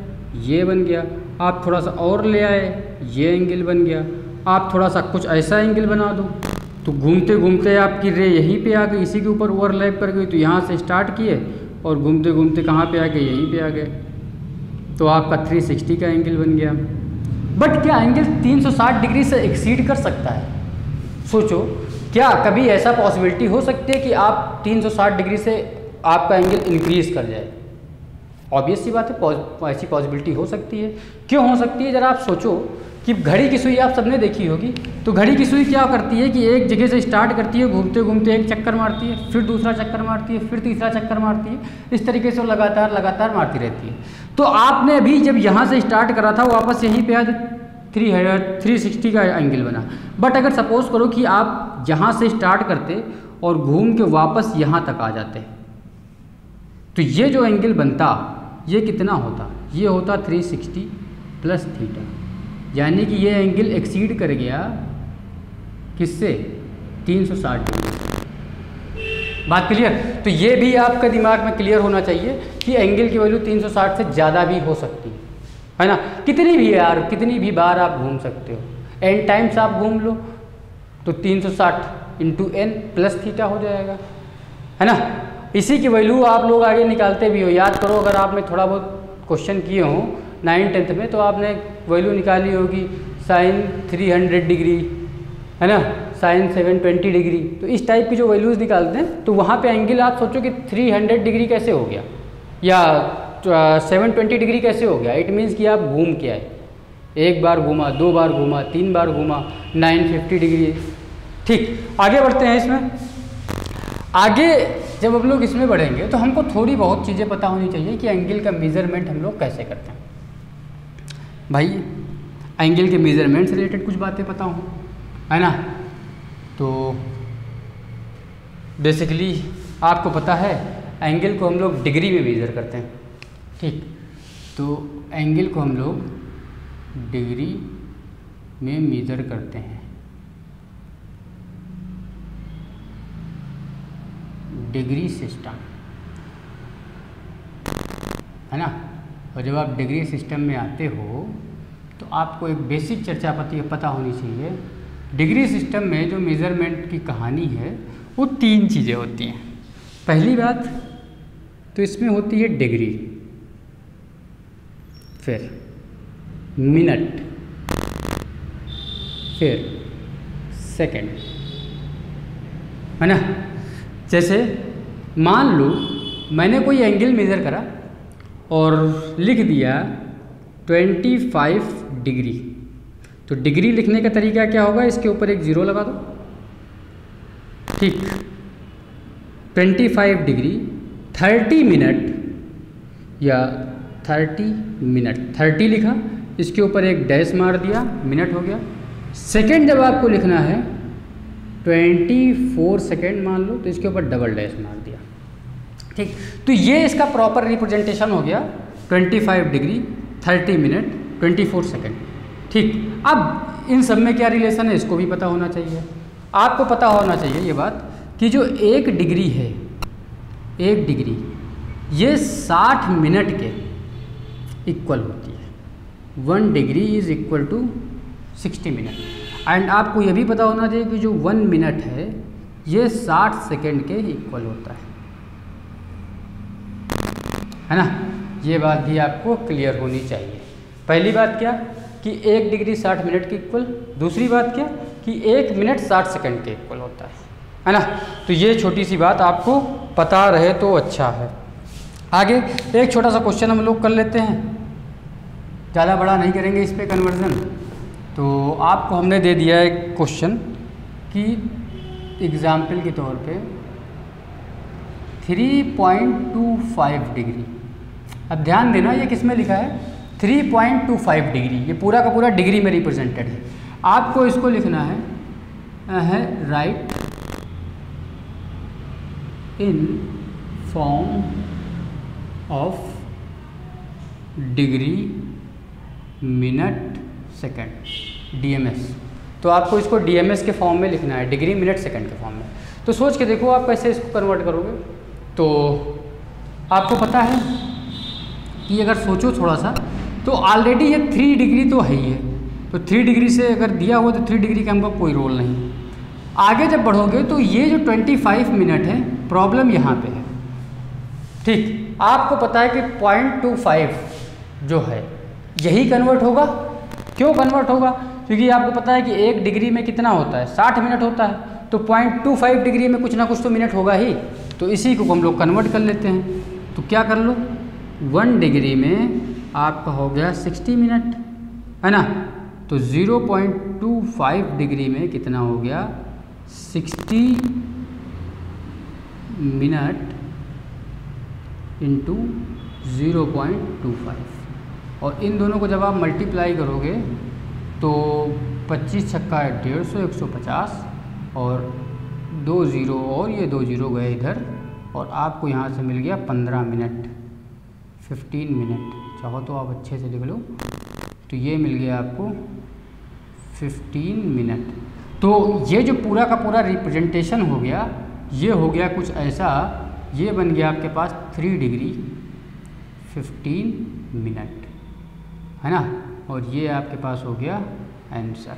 [SPEAKER 1] ये बन गया, आप थोड़ा सा और ले आए, ये एंगल बन गया, आप थोड़ा सा कुछ ऐसा एंगल बना दो, तो घूमते घूमते आपकी रे यहीं पे आ गई, इसी के ऊपर ओवरलैप कर गई, तो यहाँ से स्टार्ट किए और घूमते घूमते कहाँ पे आ गए? यहीं पे आ गए, तो आपका 360 का एंगल बन गया। बट क्या एंगल 360 डिग्री से एक्सीड कर सकता है? सोचो, क्या कभी ऐसा पॉसिबिलिटी हो सकती है कि आप 360 डिग्री से आपका एंगल इंक्रीज कर जाए? ऑब्वियस सी बात है, ऐसी पॉसिबिलिटी हो सकती है। क्यों हो सकती है? ज़रा आप सोचो कि घड़ी की सुई आप सबने देखी होगी, तो घड़ी की सुई क्या करती है कि एक जगह से स्टार्ट करती है, घूमते घूमते एक चक्कर मारती है, फिर दूसरा चक्कर मारती है, फिर तीसरा चक्कर मारती है, इस तरीके से वो लगातार लगातार मारती रहती है। तो आपने अभी जब यहाँ से स्टार्ट करा था, वापस यहीं पे आज 360 का एंगल बना। बट अगर सपोज करो कि आप यहाँ से स्टार्ट करते और घूम के वापस यहाँ तक आ जाते, तो ये जो एंगल बनता, ये कितना होता? ये होता 360 प्लस थीटा, यानी कि ये एंगल एक्सीड कर गया किससे? 360 डिग्री। बात क्लियर? तो ये भी आपका दिमाग में क्लियर होना चाहिए कि एंगल की वैल्यू 360 से ज़्यादा भी हो सकती है ना? कितनी भी यार, कितनी भी बार आप घूम सकते हो, n टाइम्स आप घूम लो तो 360 इंटू n प्लस थीटा हो जाएगा, है ना? इसी की वैल्यू आप लोग आगे निकालते भी हो। याद करो, अगर आपने थोड़ा बहुत क्वेश्चन किए हों 9th-10th में, तो आपने वैल्यू निकाली होगी साइन 300 डिग्री, है ना, साइन 720 डिग्री। तो इस टाइप की जो वैल्यूज़ निकालते हैं, तो वहाँ पे एंगल आप सोचो कि 300 डिग्री कैसे हो गया या 720 डिग्री कैसे हो गया। इट मीन्स कि आप घूम के आए, एक बार घूमा, दो बार घूमा, तीन बार घूमा, 950 डिग्री। ठीक, आगे बढ़ते हैं। इसमें आगे जब हम लोग इसमें बढ़ेंगे तो हमको थोड़ी बहुत चीज़ें पता होनी चाहिए कि एंगल का मेज़रमेंट हम लोग कैसे करते हैं। भाई, एंगल के मेज़रमेंट से रिलेटेड कुछ बातें पता हो, है ना? तो बेसिकली आपको पता है एंगल को हम लोग डिग्री में मेज़र करते हैं। ठीक, तो एंगल को हम लोग डिग्री में मेज़र करते हैं। डिग्री सिस्टम, है ना? और जब आप डिग्री सिस्टम में आते हो तो आपको एक बेसिक चर्चा पता होनी चाहिए। डिग्री सिस्टम में जो मेज़रमेंट की कहानी है वो 3 चीज़ें होती हैं। पहली बात तो इसमें होती है डिग्री, फिर मिनट, फिर सेकंड, है ना? जैसे मान लो मैंने कोई एंगल मेज़र करा और लिख दिया 25 डिग्री, तो डिग्री लिखने का तरीका क्या होगा? इसके ऊपर एक 0 लगा दो। ठीक, 25 डिग्री 30 मिनट या 30 मिनट, 30 लिखा, इसके ऊपर एक डैश मार दिया, मिनट हो गया। सेकंड जब आपको लिखना है 24 सेकेंड मान लो, तो इसके ऊपर डबल डैश मार दिया। ठीक, तो ये इसका प्रॉपर रिप्रेजेंटेशन हो गया 25 डिग्री 30 मिनट 24 सेकेंड। ठीक, अब इन सब में क्या रिलेशन है इसको भी पता होना चाहिए। आपको पता होना चाहिए ये बात कि जो 1 डिग्री है, 1 डिग्री ये 60 मिनट के इक्वल होती है। 1 degree is equal to 60 minute. एंड आपको ये भी पता होना चाहिए कि जो 1 मिनट है ये 60 सेकेंड के इक्वल होता है ना। ये बात भी आपको क्लियर होनी चाहिए। पहली बात क्या कि 1 डिग्री 60 मिनट के इक्वल, दूसरी बात क्या कि 1 मिनट 60 सेकेंड के इक्वल होता है ना। तो ये छोटी सी बात आपको पता रहे तो अच्छा है। आगे एक छोटा सा क्वेश्चन हम लोग कर लेते हैं, ज़्यादा बड़ा नहीं करेंगे इस पे कन्वर्जन। तो आपको हमने दे दिया है क्वेश्चन कि एग्ज़ाम्पल के तौर पे 3.25 डिग्री। अब ध्यान देना ये किस में लिखा है, 3.25 डिग्री, ये पूरा का पूरा डिग्री में रिप्रेजेंटेड है। आपको इसको लिखना है right in form of degree minute second, DMs. तो आपको इसको डीएमएस के फॉर्म में लिखना है, डिग्री मिनट सेकेंड के फॉर्म में। तो सोच के देखो आप कैसे इसको कन्वर्ट करोगे। तो आपको पता है कि अगर सोचो थोड़ा सा, तो ऑलरेडी ये 3 डिग्री तो है ही है, तो 3 डिग्री से अगर दिया हुआ तो 3 डिग्री का हमको कोई रोल नहीं। आगे जब बढ़ोगे तो ये जो 25 मिनट है, प्रॉब्लम यहाँ पे है। ठीक, आपको पता है कि 0.25 जो है यही कन्वर्ट होगा। क्यों कन्वर्ट होगा? क्योंकि आपको पता है कि 1 डिग्री में कितना होता है, 60 मिनट होता है, तो 0.25 डिग्री में कुछ ना कुछ तो मिनट होगा ही। तो इसी को हम लोग कन्वर्ट कर लेते हैं। तो क्या कर लो, 1 डिग्री में आपका हो गया 60 मिनट, है ना। तो 0.25 डिग्री में कितना हो गया, 60 मिनट इंटू 0.25। और इन दोनों को जब आप मल्टीप्लाई करोगे तो 25 छक्का 150, 150 और 2 ज़ीरो और ये 2 ज़ीरो गए इधर, और आपको यहाँ से मिल गया 15 मिनट, 15 मिनट। चाहो तो आप अच्छे से लिख लो, तो ये मिल गया आपको 15 मिनट। तो ये जो पूरा का पूरा रिप्रेजेंटेशन हो गया, ये हो गया कुछ ऐसा, ये बन गया आपके पास 3 डिग्री 15 मिनट, है ना। और ये आपके पास हो गया आंसर।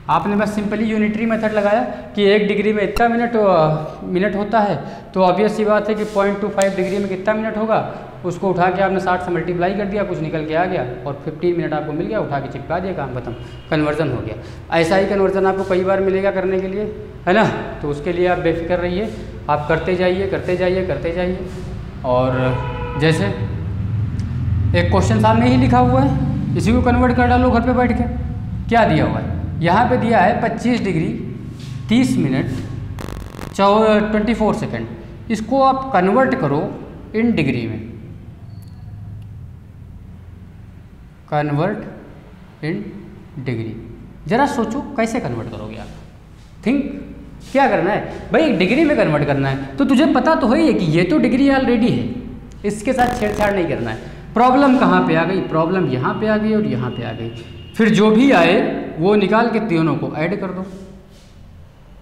[SPEAKER 1] आपने बस सिंपली यूनिटरी मेथड लगाया कि 1 डिग्री में इतना मिनट होता है, तो ऑब्वियस सी बात है कि 0.25 डिग्री में कितना मिनट होगा, उसको उठा के आपने 60 से मल्टीप्लाई कर दिया, कुछ निकल के आ गया और 15 मिनट आपको मिल गया, उठा के चिपका दिया, काम खत्म, कन्वर्जन हो गया। ऐसा ही कन्वर्जन आपको कई बार मिलेगा करने के लिए, है ना। तो उसके लिए आप बेफिक्र रहिए, आप करते जाइए करते जाइए करते जाइए। और जैसे एक क्वेश्चन सामने ही लिखा हुआ है, इसी को कन्वर्ट कर डालो घर पे बैठ के। क्या दिया हुआ है, यहाँ पे दिया है 25 डिग्री 30 मिनट 24 सेकेंड। इसको आप कन्वर्ट करो इन डिग्री में, कन्वर्ट इन डिग्री। ज़रा सोचो कैसे कन्वर्ट करोगे आप, थिंक क्या करना है भाई, डिग्री में कन्वर्ट करना है। तो तुझे पता तो है कि ये तो डिग्री ऑलरेडी है, इसके साथ छेड़छाड़ नहीं करना है। प्रॉब्लम कहाँ पे आ गई, प्रॉब्लम यहाँ पे आ गई और यहाँ पे आ गई। फिर जो भी आए वो निकाल के तीनों को ऐड कर दो।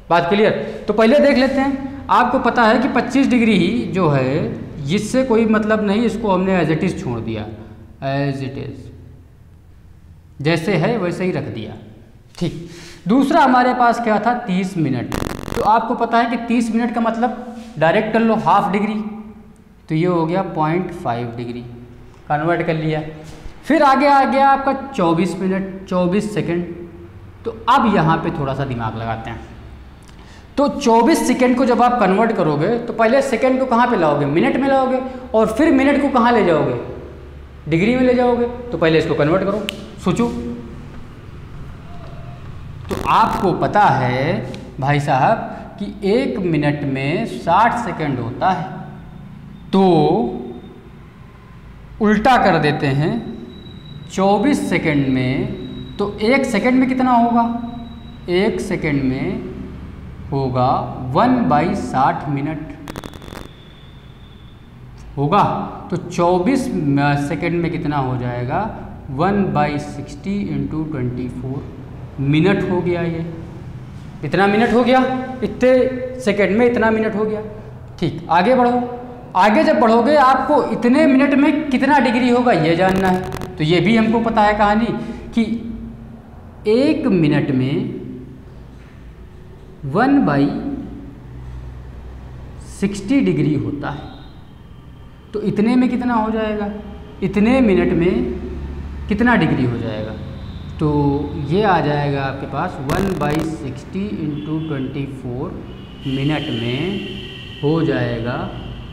[SPEAKER 1] बात क्लियर? तो पहले देख लेते हैं। आपको पता है कि 25 डिग्री ही जो है, जिससे कोई मतलब नहीं, इसको हमने एज इट इज़ छोड़ दिया, एज इट इज़ जैसे है वैसे ही रख दिया। ठीक, दूसरा हमारे पास क्या था, 30 मिनट। तो आपको पता है कि 30 मिनट का मतलब डायरेक्ट कर लो हाफ डिग्री, तो ये हो गया 0.5 डिग्री, कन्वर्ट कर लिया। फिर आगे आ गया आपका 24 मिनट 24 सेकेंड। तो अब यहाँ पे थोड़ा सा दिमाग लगाते हैं। तो 24 सेकेंड को जब आप कन्वर्ट करोगे तो पहले सेकेंड को कहाँ पे लाओगे, मिनट में लाओगे, और फिर मिनट को कहाँ ले जाओगे, डिग्री में ले जाओगे। तो पहले इसको कन्वर्ट करो, सोचो। तो आपको पता है भाई साहब कि 1 मिनट में 60 सेकेंड होता है, तो उल्टा कर देते हैं 24 सेकेंड में, तो 1 सेकेंड में कितना होगा, 1 सेकेंड में होगा 1/60 मिनट होगा, तो 24 सेकेंड में कितना हो जाएगा 1/60 × 24 मिनट हो गया। ये इतना मिनट हो गया, इतने सेकेंड में इतना मिनट हो गया। ठीक, आगे बढ़ो। आगे जब बढ़ोगे आपको इतने मिनट में कितना डिग्री होगा ये जानना है। तो ये भी हमको पता है कहानी कि 1 मिनट में 1/60 डिग्री होता है। तो इतने में कितना हो जाएगा, इतने मिनट में कितना डिग्री हो जाएगा, तो ये आ जाएगा आपके पास 1/60 × 24 मिनट में हो जाएगा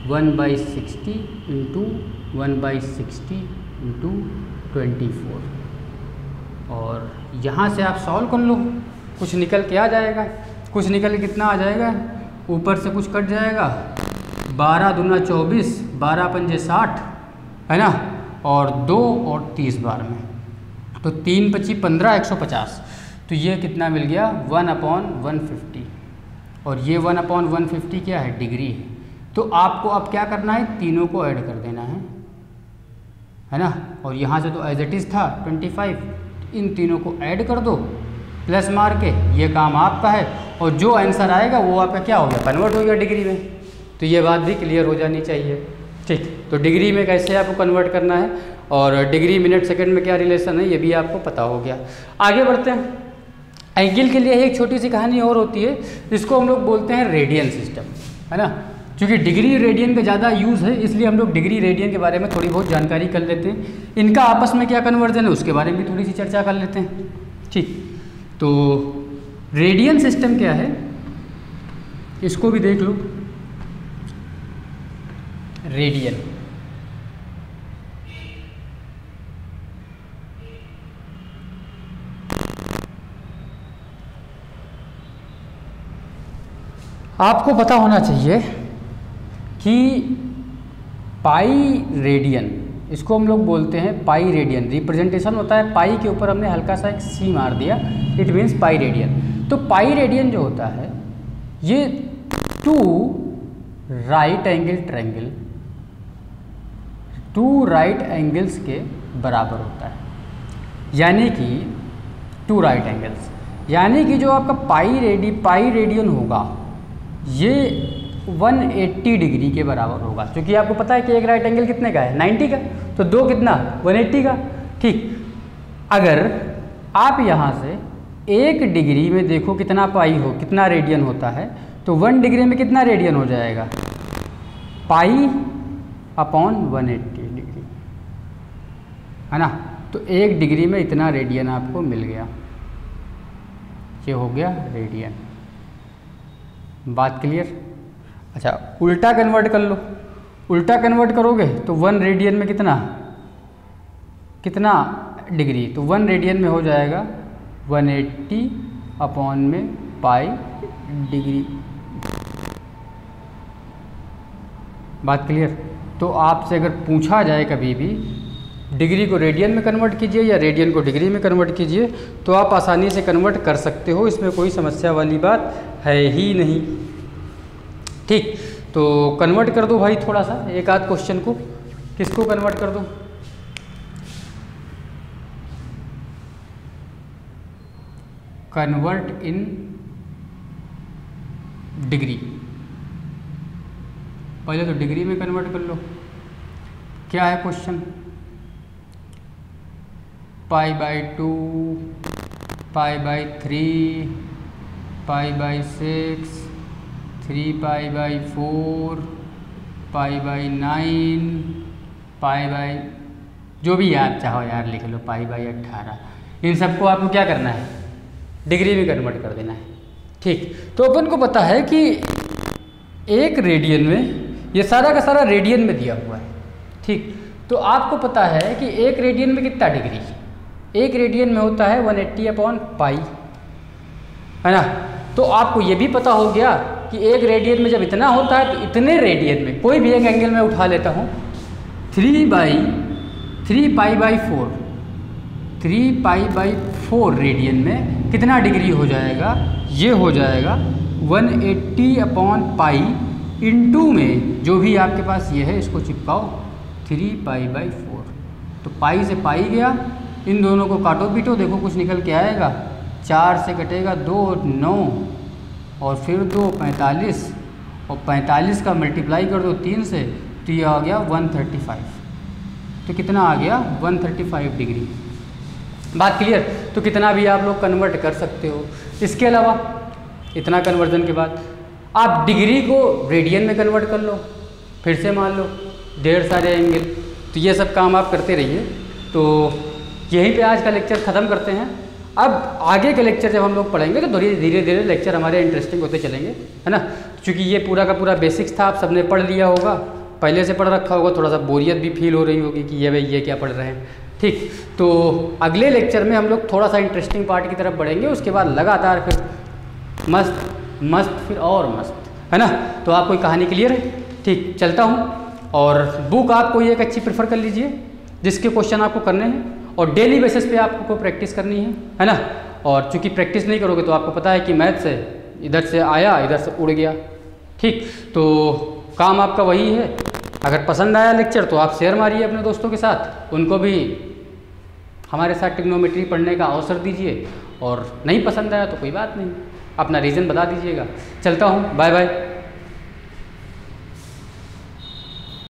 [SPEAKER 1] 1/60 × 1/60 × 24। और यहाँ से आप सॉल्व कर लो, कुछ निकल के आ जाएगा। कुछ निकल के कितना आ जाएगा, ऊपर से कुछ कट जाएगा, 12 दूना 24, 12 पंजे 60 है ना, और 2 और 30 बार में, तो 3 × 25 15, 150। तो ये कितना मिल गया 1/150, और ये 1/150 क्या है, डिग्री है। तो आपको अब क्या करना है, तीनों को ऐड कर देना है ना। और यहाँ से तो एज इट इज़ था 25, इन तीनों को ऐड कर दो प्लस मार के, ये काम आपका है। और जो आंसर आएगा वो आपका क्या हो गया, कन्वर्ट हो गया डिग्री में। तो ये बात भी क्लियर हो जानी चाहिए। ठीक, तो डिग्री में कैसे आपको कन्वर्ट करना है और डिग्री मिनट सेकंड में क्या रिलेशन है, ये भी आपको पता हो गया। आगे बढ़ते हैं। एंगल के लिए एक छोटी सी कहानी और होती है, जिसको हम लोग बोलते हैं रेडियन सिस्टम, है ना। क्योंकि डिग्री रेडियन का ज़्यादा यूज़ है, इसलिए हम लोग डिग्री रेडियन के बारे में थोड़ी बहुत जानकारी कर लेते हैं। इनका आपस में क्या कन्वर्जन है उसके बारे में भी थोड़ी सी चर्चा कर लेते हैं। ठीक, तो रेडियन सिस्टम क्या है इसको भी देख लो। रेडियन आपको पता होना चाहिए कि पाई रेडियन, इसको हम लोग बोलते हैं पाई रेडियन। रिप्रेजेंटेशन होता है पाई के ऊपर हमने हल्का सा एक सी मार दिया, इट मीन्स पाई रेडियन। तो पाई रेडियन जो होता है ये 2 right angle triangle, 2 right angles के बराबर होता है। यानी कि 2 राइट एंगल्स, यानी कि जो आपका पाई रेडियन होगा ये 180 डिग्री के बराबर होगा। क्योंकि आपको पता है कि एक राइट एंगल कितने का है, 90 का, तो 2 कितना 180 का। ठीक, अगर आप यहाँ से 1 डिग्री में देखो कितना पाई हो, कितना रेडियन होता है, तो 1 डिग्री में कितना रेडियन हो जाएगा, π/180 डिग्री, है ना। तो 1 डिग्री में इतना रेडियन आपको मिल गया, ये हो गया रेडियन। बात क्लियर। अच्छा, उल्टा कन्वर्ट कर लो। उल्टा कन्वर्ट करोगे तो 1 रेडियन में कितना डिग्री, तो 1 रेडियन में हो जाएगा 180 में पाई डिग्री। बात क्लियर। तो आपसे अगर पूछा जाए कभी भी डिग्री को रेडियन में कन्वर्ट कीजिए या रेडियन को डिग्री में कन्वर्ट कीजिए, तो आप आसानी से कन्वर्ट कर सकते हो, इसमें कोई समस्या वाली बात है ही नहीं। ठीक, तो कन्वर्ट कर दो भाई थोड़ा सा, एक आध क्वेश्चन को। किसको कन्वर्ट कर दो, कन्वर्ट इन डिग्री। पहले तो डिग्री में कन्वर्ट कर लो। क्या है क्वेश्चन, π/2, π/3, π/6, 3π/4, π/9, π/, जो भी आप चाहो यार लिख लो, π/18। इन सबको आपको क्या करना है, डिग्री में कन्वर्ट कर देना है। ठीक, तो अपन को पता है कि एक रेडियन में, ये सारा का सारा रेडियन में दिया हुआ है। ठीक, तो आपको पता है कि एक रेडियन में कितना डिग्री, एक रेडियन में होता है 180/π, है ना। तो आपको ये भी पता हो गया कि एक रेडियन में जब इतना होता है तो इतने रेडियन में कोई भी एक एंगल में उठा लेता हूँ, 3π/4 रेडियन में कितना डिग्री हो जाएगा, ये हो जाएगा 180/पाई इंटू में जो भी आपके पास ये है इसको चिपकाओ 3π/4। तो पाई से पाई गया, इन दोनों को काटो पीटो, देखो कुछ निकल के आएगा। 4 से कटेगा 2 9 और फिर 2 45 और 45 का मल्टीप्लाई कर दो 3 से, तो ये आ गया 135। तो कितना आ गया 135 डिग्री। बात क्लियर? तो कितना भी आप लोग कन्वर्ट कर सकते हो। इसके अलावा इतना कन्वर्जन के बाद आप डिग्री को रेडियन में कन्वर्ट कर लो, फिर से मान लो ढेर सारे एंगल। तो ये सब काम आप करते रहिए। तो यहीं पे आज का लेक्चर ख़त्म करते हैं। अब आगे के लेक्चर जब हम लोग पढ़ेंगे तो धीरे धीरे लेक्चर हमारे इंटरेस्टिंग होते चलेंगे, है ना। क्योंकि ये पूरा का पूरा बेसिक्स था, आप सबने पढ़ लिया होगा, पहले से पढ़ रखा होगा, थोड़ा सा बोरियत भी फील हो रही होगी कि ये भाई ये क्या पढ़ रहे हैं। ठीक, तो अगले लेक्चर में हम लोग थोड़ा सा इंटरेस्टिंग पार्ट की तरफ बढ़ेंगे, उसके बाद लगातार फिर मस्त मस्त फिर और मस्त, है ना। तो आपको कहानी क्लियर है? ठीक, चलता हूँ। और बुक आपको ये एक अच्छी प्रेफर कर लीजिए जिसके क्वेश्चन आपको करने हैं और डेली बेसिस पे आपको प्रैक्टिस करनी है ना। और चूंकि प्रैक्टिस नहीं करोगे तो आपको पता है कि मैथ से इधर से आया इधर से उड़ गया। ठीक, तो काम आपका वही है। अगर पसंद आया लेक्चर तो आप शेयर मारिए अपने दोस्तों के साथ, उनको भी हमारे साथ ट्रिग्नोमेट्री पढ़ने का अवसर दीजिए। और नहीं पसंद आया तो कोई बात नहीं, अपना रीज़न बता दीजिएगा। चलता हूँ, बाय बाय।